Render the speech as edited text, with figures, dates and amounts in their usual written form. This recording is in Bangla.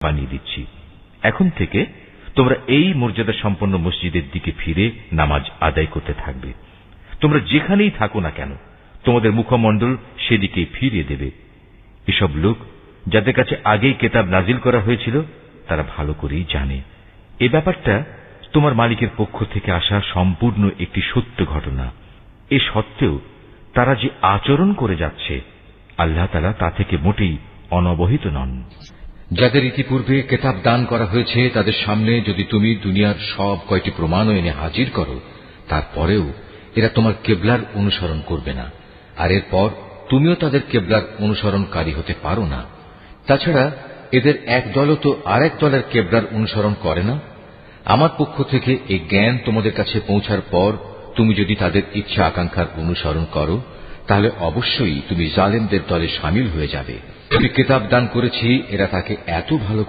বানিয়ে দিচ্ছি। এখন থেকে তোমরা এই মর্যাদা সম্পন্ন মসজিদের দিকে ফিরে নামাজ আদায় করতে থাকবে। তোমরা যেখানেই থাকো না কেন তোমাদের মুখমণ্ডল সেদিকে ফিরিয়ে দেবে। এসব লোক যাদের কাছে আগেই কিতাব নাজিল করা হয়েছিল তারা ভালো করেই জানে এ ব্যাপারটা তোমার মালিকের পক্ষ থেকে আসা সম্পূর্ণ একটি সত্য ঘটনা। এ সত্ত্বেও তারা যে আচরণ করে যাচ্ছে আল্লাহ তাআলা তা থেকে মোটেই অনবহিত নন। যাদের ইতিপূর্বে কিতাব দান করা হয়েছে তাদের সামনে যদি তুমি দুনিয়ার সব কয়টি প্রমাণও এনে হাজির করো, তারপরেও এরা তোমার কিবলার অনুসরণ করবে না, আর এরপর তুমিও তাদের কিবলার অনুসরণকারী হতে পারো না। তাছাড়া এদের এক দলও তো আরেক দলের কিবলার অনুসরণ করে না। আমার পক্ষ থেকে এই জ্ঞান তোমাদের কাছে পৌঁছার পর তুমি যদি তাদের ইচ্ছা আকাঙ্ক্ষার অনুসরণ করো তাহলে অবশ্যই তুমি জালেমদের দলে শামিল হয়ে যাবে। আমি কিতাব দান করেছি এরা তাকে এত ভালো